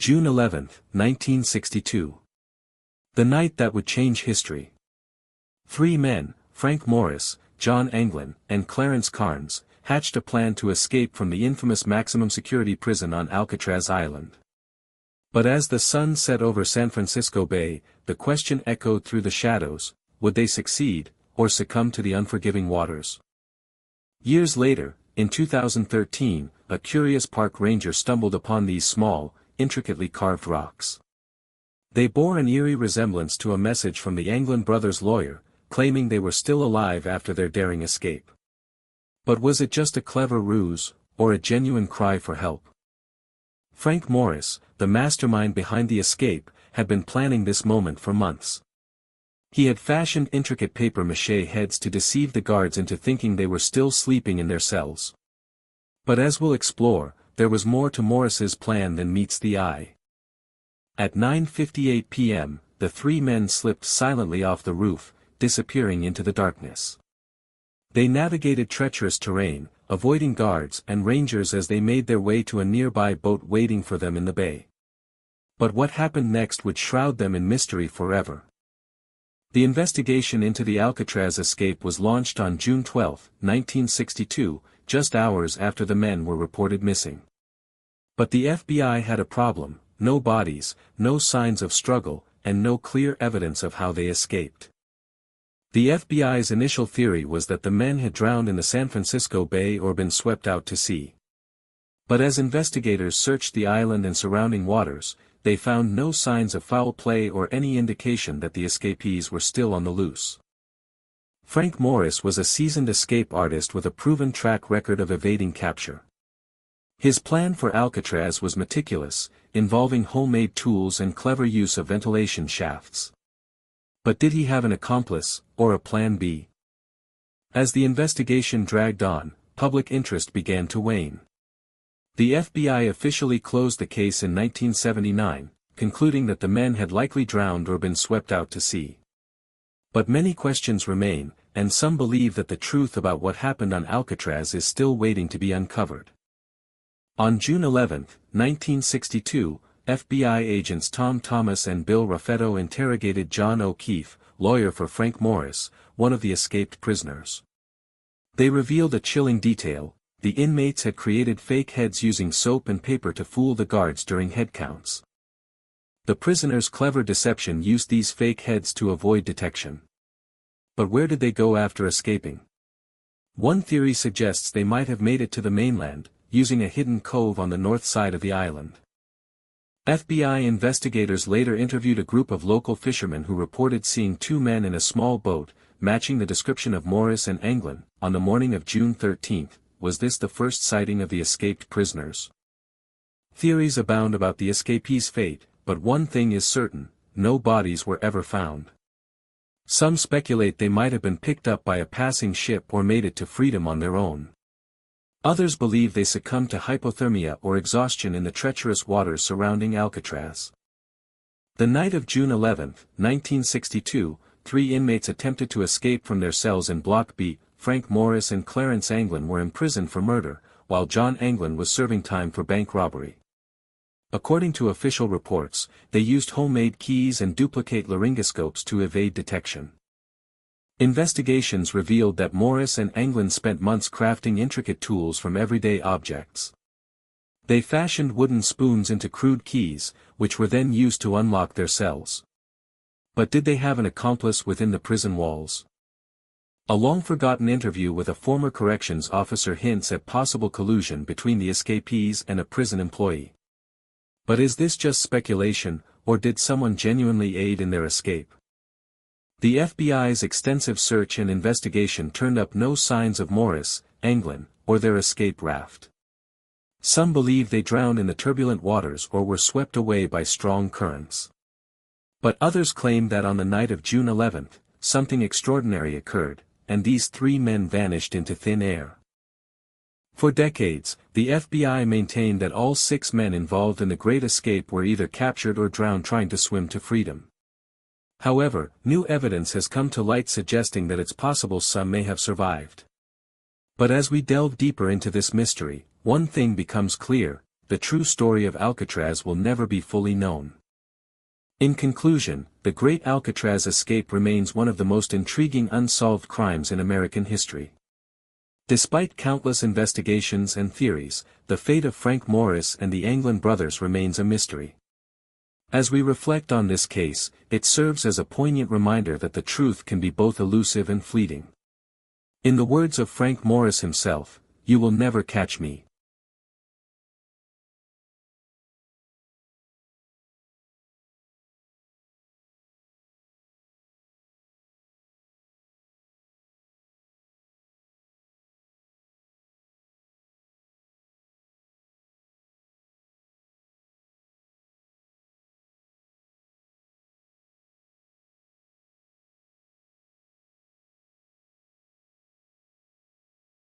June 11, 1962. The night that would change history. Three men, Frank Morris, John Anglin, and Clarence Carnes, hatched a plan to escape from the infamous maximum security prison on Alcatraz Island. But as the sun set over San Francisco Bay, the question echoed through the shadows: would they succeed, or succumb to the unforgiving waters? Years later, in 2013, a curious park ranger stumbled upon these small, intricately carved rocks. They bore an eerie resemblance to a message from the Anglin brothers' lawyer, claiming they were still alive after their daring escape. But was it just a clever ruse, or a genuine cry for help? Frank Morris, the mastermind behind the escape, had been planning this moment for months. He had fashioned intricate papier-mâché heads to deceive the guards into thinking they were still sleeping in their cells. But as we'll explore, there was more to Morris's plan than meets the eye. At 9:58 p.m., the three men slipped silently off the roof, disappearing into the darkness. They navigated treacherous terrain, avoiding guards and rangers as they made their way to a nearby boat waiting for them in the bay. But what happened next would shroud them in mystery forever. The investigation into the Alcatraz escape was launched on June 12, 1962, just hours after the men were reported missing. But the FBI had a problem: no bodies, no signs of struggle, and no clear evidence of how they escaped. The FBI's initial theory was that the men had drowned in the San Francisco Bay or been swept out to sea. But as investigators searched the island and surrounding waters, they found no signs of foul play or any indication that the escapees were still on the loose. Frank Morris was a seasoned escape artist with a proven track record of evading capture. His plan for Alcatraz was meticulous, involving homemade tools and clever use of ventilation shafts. But did he have an accomplice, or a plan B? As the investigation dragged on, public interest began to wane. The FBI officially closed the case in 1979, concluding that the men had likely drowned or been swept out to sea. But many questions remain, and some believe that the truth about what happened on Alcatraz is still waiting to be uncovered. On June 11, 1962, FBI agents Tom Thomas and Bill Raffetto interrogated John O'Keefe, lawyer for Frank Morris, one of the escaped prisoners. They revealed a chilling detail: the inmates had created fake heads using soap and paper to fool the guards during head counts. The prisoners' clever deception used these fake heads to avoid detection. But where did they go after escaping? One theory suggests they might have made it to the mainland, using a hidden cove on the north side of the island. FBI investigators later interviewed a group of local fishermen who reported seeing two men in a small boat, matching the description of Morris and Anglin, on the morning of June 13. Was this the first sighting of the escaped prisoners? Theories abound about the escapees' fate, but one thing is certain: no bodies were ever found. Some speculate they might have been picked up by a passing ship or made it to freedom on their own. Others believe they succumbed to hypothermia or exhaustion in the treacherous waters surrounding Alcatraz. The night of June 11, 1962, three inmates attempted to escape from their cells in Block B. Frank Morris and Clarence Anglin were imprisoned for murder, while John Anglin was serving time for bank robbery. According to official reports, they used homemade keys and duplicate laryngoscopes to evade detection. Investigations revealed that Morris and Anglin spent months crafting intricate tools from everyday objects. They fashioned wooden spoons into crude keys, which were then used to unlock their cells. But did they have an accomplice within the prison walls? A long-forgotten interview with a former corrections officer hints at possible collusion between the escapees and a prison employee. But is this just speculation, or did someone genuinely aid in their escape? The FBI's extensive search and investigation turned up no signs of Morris, Anglin, or their escape raft. Some believe they drowned in the turbulent waters or were swept away by strong currents. But others claim that on the night of June 11, something extraordinary occurred, and these three men vanished into thin air. For decades, the FBI maintained that all six men involved in the Great Escape were either captured or drowned trying to swim to freedom. However, new evidence has come to light suggesting that it's possible some may have survived. But as we delve deeper into this mystery, one thing becomes clear: the true story of Alcatraz will never be fully known. In conclusion, the Great Alcatraz escape remains one of the most intriguing unsolved crimes in American history. Despite countless investigations and theories, the fate of Frank Morris and the Anglin brothers remains a mystery. As we reflect on this case, it serves as a poignant reminder that the truth can be both elusive and fleeting. In the words of Frank Morris himself, "You will never catch me."